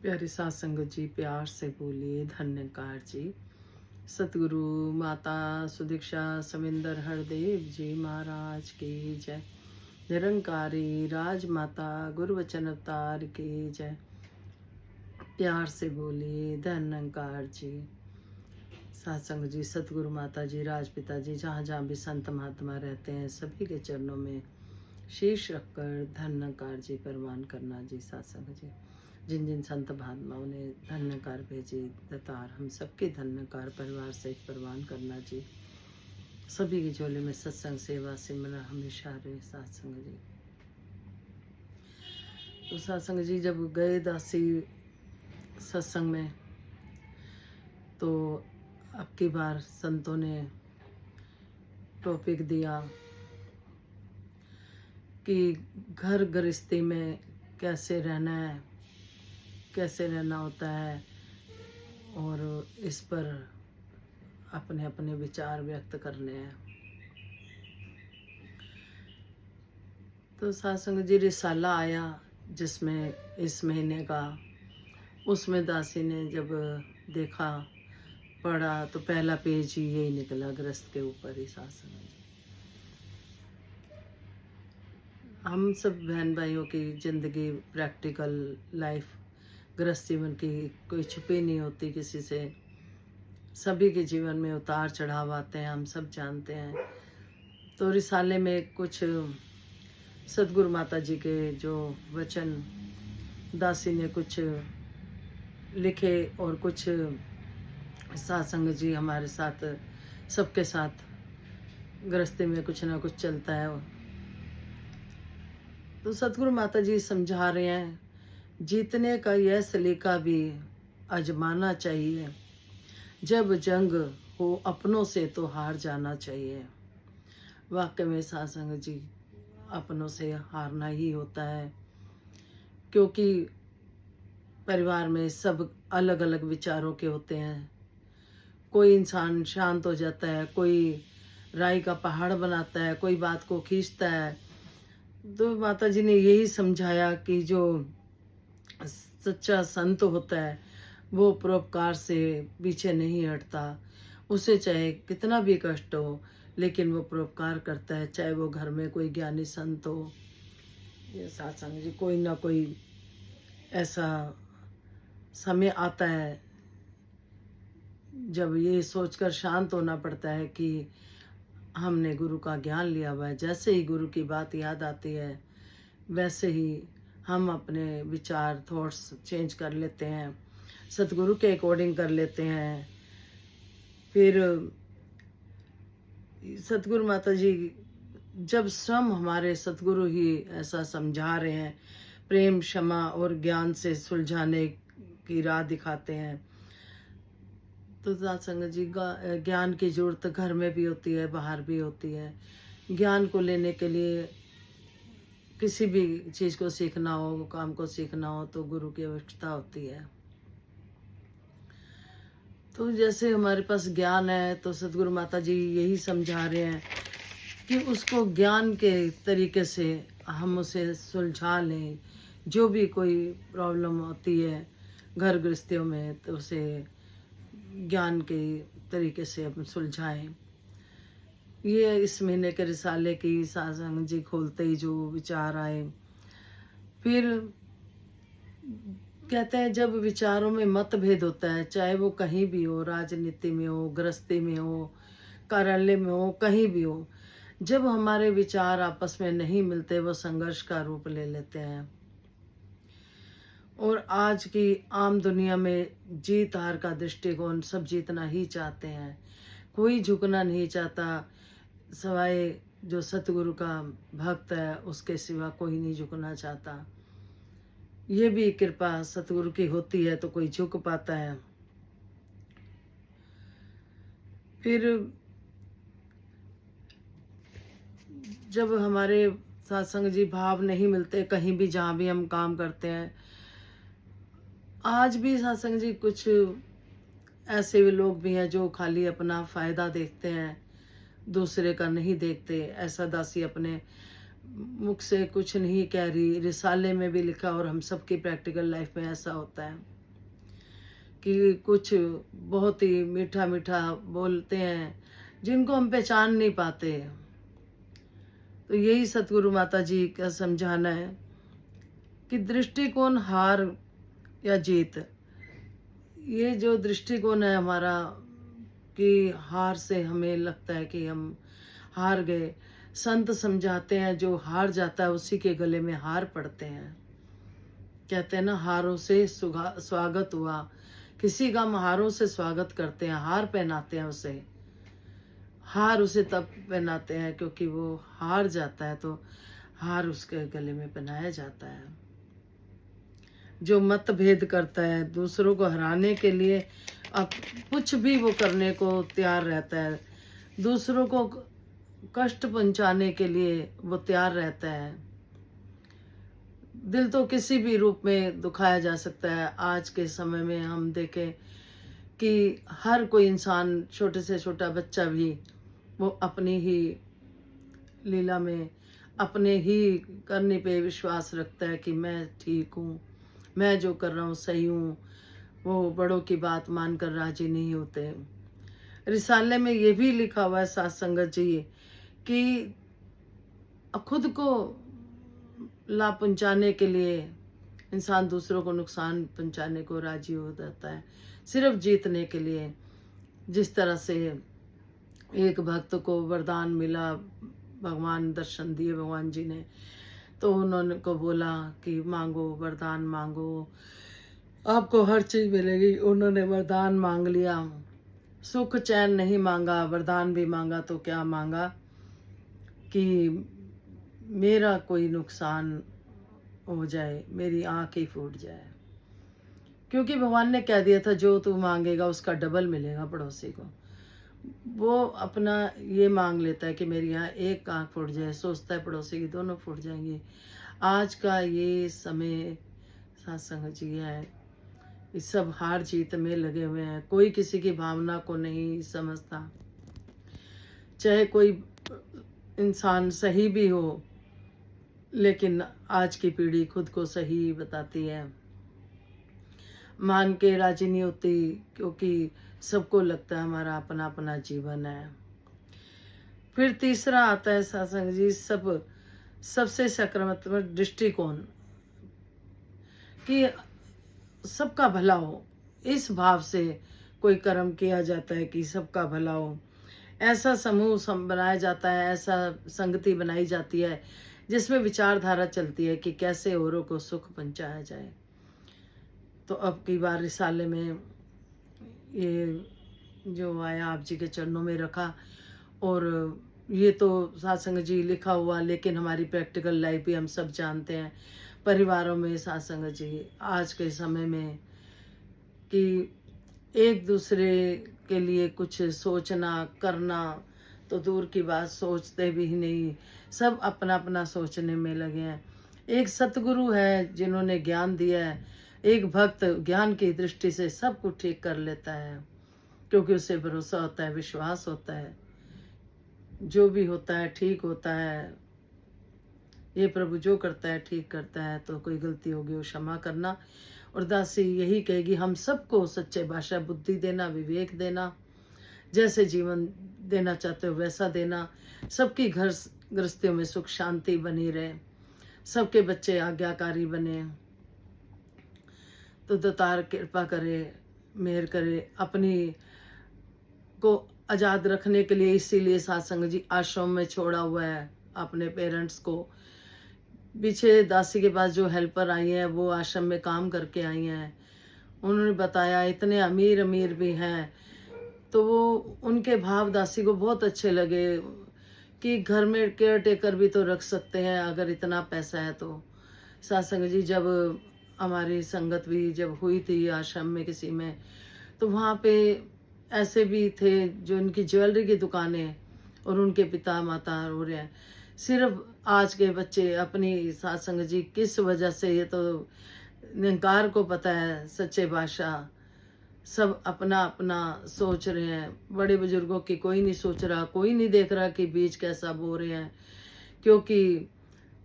प्यारे साथ संगत जी, प्यार से बोलिए धन्यकार जी। सतगुरु माता सुदीक्षा समिंदर हरदेव जी महाराज की जय। निरंकारी राजमाता गुरु वचन अवतार की जय। प्यार से बोलिए धन्यकार जी। सत्संग जी, सतगुरु माता जी, राजपिता जी, जहाँ जहाँ भी संत महात्मा रहते हैं सभी के चरणों में शीश रखकर धन्यकार जी प्रवान करना जी। सत्संग जी, जिन जिन संत महात्माओं ने धन्यकार भेजी दतार हम सबके धन्यकार परिवार से प्रवान करना जी। सभी के झोले में सत्संग सेवा सिमरन हमेशा रहे। सत्संग जी, तो सत्संग जी जब गए दासी सत्संग में, तो अब की बार संतों ने टॉपिक दिया कि घर गृहस्थी में कैसे रहना है, कैसे रहना होता है, और इस पर अपने अपने विचार व्यक्त करने हैं। तो सत्संग जी रिसाला आया जिसमें इस महीने का, उसमें दासी ने जब देखा पढ़ा तो पहला पेज ही यही निकला, गृहस्थ के ऊपर ही। सत्संग जी, हम सब बहन भाइयों की जिंदगी प्रैक्टिकल लाइफ, गृहस्थ जीवन की कोई छुपी नहीं होती किसी से। सभी के जीवन में उतार चढ़ाव आते हैं, हम सब जानते हैं। तो रिसाले में कुछ सतगुरु माता जी के जो वचन दासी ने कुछ लिखे, और कुछ सत्संग जी हमारे साथ सबके साथ गृहस्थी में कुछ ना कुछ चलता है। तो सतगुरु माता जी समझा रहे हैं, जीतने का यह सलीका भी आजमाना चाहिए, जब जंग हो अपनों से तो हार जाना चाहिए। वाकई में सत्संग जी, अपनों से हारना ही होता है, क्योंकि परिवार में सब अलग अलग विचारों के होते हैं। कोई इंसान शांत हो जाता है, कोई राई का पहाड़ बनाता है, कोई बात को खींचता है। तो माता जी ने यही समझाया कि जो सच्चा संत होता है वो परोपकार से पीछे नहीं हटता। उसे चाहे कितना भी कष्ट हो, लेकिन वो परोपकार करता है, चाहे वो घर में कोई ज्ञानी संत हो। ये सत्संग जी, कोई ना कोई ऐसा समय आता है जब ये सोचकर शांत होना पड़ता है कि हमने गुरु का ज्ञान लिया हुआ है। जैसे ही गुरु की बात याद आती है, वैसे ही हम अपने विचार थॉट्स चेंज कर लेते हैं, सतगुरु के अकॉर्डिंग कर लेते हैं। फिर सतगुरु माता जी जब स्वयं हमारे सतगुरु ही ऐसा समझा रहे हैं, प्रेम क्षमा और ज्ञान से सुलझाने की राह दिखाते हैं, तो सत्संग जी ज्ञान की जरूरत घर में भी होती है, बाहर भी होती है। ज्ञान को लेने के लिए किसी भी चीज़ को सीखना हो, काम को सीखना हो, तो गुरु की आवश्यकता होती है। तो जैसे हमारे पास ज्ञान है, तो सतगुरु माता जी यही समझा रहे हैं कि उसको ज्ञान के तरीके से हम उसे सुलझा लें। जो भी कोई प्रॉब्लम होती है घर गृहस्थियों में, तो उसे ज्ञान के तरीके से हम सुलझाएं। ये इस महीने के रिसाले की सत्संग जी खोलते ही जो विचार आए। फिर कहते हैं, जब विचारों में मतभेद होता है, चाहे वो कहीं भी हो, राजनीति में हो, गृहस्थी में हो, कार्यालय में हो, कहीं भी हो, जब हमारे विचार आपस में नहीं मिलते, वो संघर्ष का रूप ले लेते हैं। और आज की आम दुनिया में जीत हार का दृष्टिकोण, सब जीतना ही चाहते हैं, कोई झुकना नहीं चाहता। सवाए जो सतगुरु का भक्त है उसके सिवा कोई नहीं झुकना चाहता। ये भी कृपा सतगुरु की होती है तो कोई झुक पाता है। फिर जब हमारे सत्संग जी भाव नहीं मिलते, कहीं भी जहाँ भी हम काम करते हैं, आज भी सत्संग जी कुछ ऐसे भी लोग भी हैं जो खाली अपना फायदा देखते हैं, दूसरे का नहीं देखते। ऐसा दासी अपने मुख से कुछ नहीं कह रही, रिसाले में भी लिखा, और हम सबकी प्रैक्टिकल लाइफ में ऐसा होता है। कि कुछ बहुत ही मीठा मीठा बोलते हैं जिनको हम पहचान नहीं पाते। तो यही सतगुरु माता जी का समझाना है कि दृष्टिकोण हार या जीत, ये जो दृष्टिकोण है हमारा कि हार से हमें लगता है कि हम हार गए। संत समझाते हैं जो हार जाता है उसी के गले में हार पड़ते हैं। कहते हैं ना, हारों से स्वागत हुआ। किसी का हम हारों से स्वागत करते हैं, हार पहनाते हैं उसे। हार उसे तब पहनाते हैं क्योंकि वो हार जाता है, तो हार उसके गले में पहनाया जाता है। जो मतभेद करता है दूसरों को हराने के लिए, अब कुछ भी वो करने को तैयार रहता है, दूसरों को कष्ट पहुंचाने के लिए वो तैयार रहता है। दिल तो किसी भी रूप में दुखाया जा सकता है। आज के समय में हम देखें कि हर कोई इंसान, छोटे से छोटा बच्चा भी, वो अपनी ही लीला में, अपने ही करने पे विश्वास रखता है कि मैं ठीक हूँ, मैं जो कर रहा हूँ सही हूँ। वो बड़ों की बात मानकर राजी नहीं होते। रिसाले में ये भी लिखा हुआ है साथ संगत जी कि खुद को लाभ पहुंचाने के लिए इंसान दूसरों को नुकसान पहुंचाने को राजी हो जाता है, सिर्फ जीतने के लिए। जिस तरह से एक भक्त को वरदान मिला, भगवान दर्शन दिए भगवान जी ने, तो उन्होंने को बोला कि मांगो, वरदान मांगो, आपको हर चीज मिलेगी। उन्होंने वरदान मांग लिया, सुख चैन नहीं मांगा, वरदान भी मांगा तो क्या मांगा कि मेरा कोई नुकसान हो जाए, मेरी आंख ही फूट जाए। क्योंकि भगवान ने कह दिया था जो तू मांगेगा उसका डबल मिलेगा पड़ोसी को। वो अपना ये मांग लेता है कि मेरी यहाँ एक आंख फूट जाए, सोचता है पड़ोसी की दोनों फूट जाएंगी। आज का ये समय सत्संग जी है, इस सब हार जीत में लगे हुए हैं। कोई किसी की भावना को नहीं समझता। चाहे कोई इंसान सही भी हो, लेकिन आज की पीढ़ी खुद को सही बताती है, मान के राजी नहीं होती, क्योंकि सबको लगता है हमारा अपना अपना जीवन है। फिर तीसरा आता है सत्संग जी, सबसे सकारात्मक दृष्टिकोण, कि सबका भला हो। इस भाव से कोई कर्म किया जाता है कि सबका भला हो। ऐसा समूह बनाया जाता है, ऐसा संगति बनाई जाती है जिसमें विचारधारा चलती है कि कैसे औरों को सुख पहुंचाया जाए। तो अब की बार रिसाले में ये जो आया आप जी के चरणों में रखा, और ये तो सत्संग जी लिखा हुआ, लेकिन हमारी प्रैक्टिकल लाइफ भी हम सब जानते हैं। परिवारों में सत्संग जी आज के समय में कि एक दूसरे के लिए कुछ सोचना करना तो दूर की बात, सोचते भी नहीं, सब अपना अपना सोचने में लगे हैं। एक सतगुरु है जिन्होंने ज्ञान दिया है, एक भक्त ज्ञान की दृष्टि से सब कुछ ठीक कर लेता है, क्योंकि उसे भरोसा होता है, विश्वास होता है, जो भी होता है ठीक होता है। ये प्रभु जो करता है ठीक करता है, तो कोई गलती होगी वो क्षमा करना। और दासी यही कहेगी, हम सबको सच्चे भाषा बुद्धि देना, विवेक देना, जैसे जीवन देना चाहते हो वैसा देना। सबकी घर गृहस्थियों में सुख शांति बनी रहे, सबके बच्चे आज्ञाकारी बने। तो दातार कृपा करे, मेहर करे। अपनी को आजाद रखने के लिए इसीलिए सत्संग जी आश्रम में छोड़ा हुआ है अपने पेरेंट्स को। पीछे दासी के पास जो हेल्पर आई हैं वो आश्रम में काम करके आई हैं, उन्होंने बताया इतने अमीर अमीर भी हैं, तो वो उनके भाव दासी को बहुत अच्छे लगे कि घर में केयर टेकर भी तो रख सकते हैं अगर इतना पैसा है तो। सत्संग जी जब हमारी संगत भी जब हुई थी आश्रम में किसी में, तो वहाँ पे ऐसे भी थे जो इनकी ज्वेलरी की दुकानें, और उनके पिता माता रो रहे हैं। सिर्फ आज के बच्चे अपनी सत्संग जी किस वजह से, ये तो निरंकार को पता है, सच्चे बादशाह सब अपना अपना सोच रहे हैं। बड़े बुजुर्गों की कोई नहीं सोच रहा, कोई नहीं देख रहा कि बीज कैसा बो रहे हैं। क्योंकि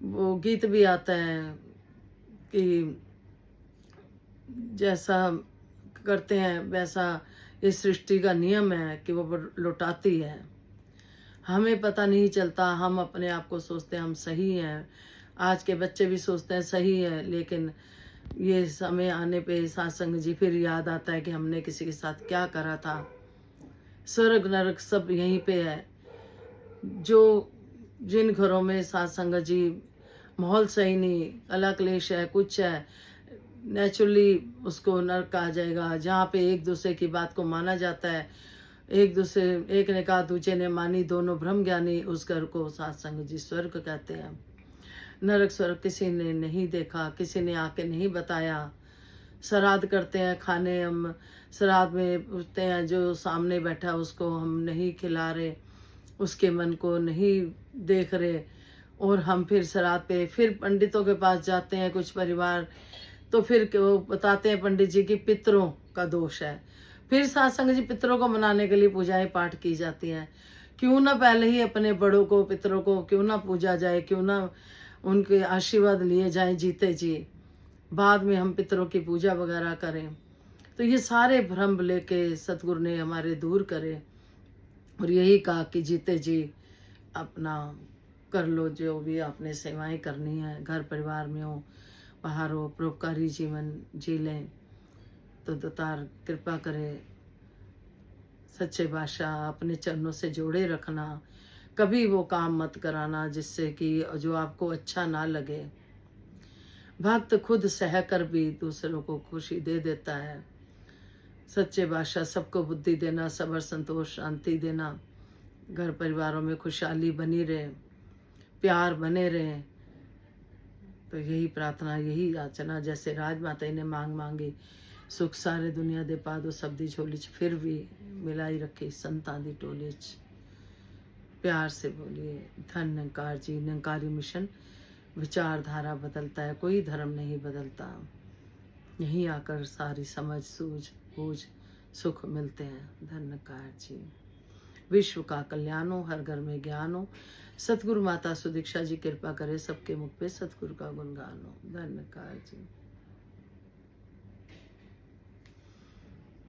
वो गीत भी आता है कि जैसा करते हैं वैसा इस सृष्टि का नियम है कि वो लौटाती है। हमें पता नहीं चलता, हम अपने आप को सोचते हैं हम सही हैं, आज के बच्चे भी सोचते हैं सही है, लेकिन ये समय आने पे सत्संग जी फिर याद आता है कि हमने किसी के साथ क्या करा था। स्वर्ग नरक सब यहीं पे है। जो जिन घरों में सत्संग जी माहौल सही नहीं, कला क्लेश है, कुछ है, नेचुरली उसको नरक कहा जाएगा। जहाँ पे एक दूसरे की बात को माना जाता है, एक ने कहा दूसरे ने मानी, दोनों ब्रह्म ज्ञानी, उस घर को सत्संग जी स्वर्ग कहते हैं। नरक स्वर्ग किसी ने नहीं देखा, किसी ने आके नहीं बताया। श्राद्ध करते हैं, खाने हम श्राद्ध में पूछते हैं, जो सामने बैठा उसको हम नहीं खिला रहे, उसके मन को नहीं देख रहे, और हम फिर श्राद्ध पे फिर पंडितों के पास जाते हैं कुछ परिवार, तो फिर वो बताते हैं पंडित जी की पितरों का दोष है। फिर सत्संग जी पितरों को मनाने के लिए पूजाएं पाठ की जाती हैं। क्यों ना पहले ही अपने बड़ों को, पितरों को क्यों ना पूजा जाए, क्यों ना उनके आशीर्वाद लिए जाएं जीते जी, बाद में हम पितरों की पूजा वगैरह करें। तो ये सारे भ्रम लेके सतगुरु ने हमारे दूर करे, और यही कहा कि जीते जी अपना कर लो जो भी आपने सेवाएं करनी है, घर परिवार में हो, बाहर हो, परोपकारी जीवन जी लें। तो दातार कृपा करे, सच्चे बादशाह अपने चरणों से जोड़े रखना, कभी वो काम मत कराना जिससे कि जो आपको अच्छा ना लगे। भक्त खुद सह कर भी दूसरों को खुशी दे देता है। सच्चे बादशाह सबको बुद्धि देना, सब्र संतोष शांति देना, घर परिवारों में खुशहाली बनी रहे, प्यार बने रहे। तो यही प्रार्थना, यही याचना, जैसे राजमाता ने मांगी, सुख सारे दुनिया दे पा दो सबदी झोली च, फिर भी मिलाई रखी संतां दी टोली च। प्यार से बोलिए धन निरंकार जी। निरंकारी मिशन विचारधारा बदलता है, कोई धर्म नहीं बदलता। यहीं आकर सारी समझ सूझ बूझ सुख मिलते हैं। धन निरंकार जी। विश्व का कल्याण हो, हर घर में ज्ञान हो। सतगुरु माता सुदीक्षा जी कृपा करे, सबके मुख पे सतगुरु का गुणगान हो। धन निरंकार जी।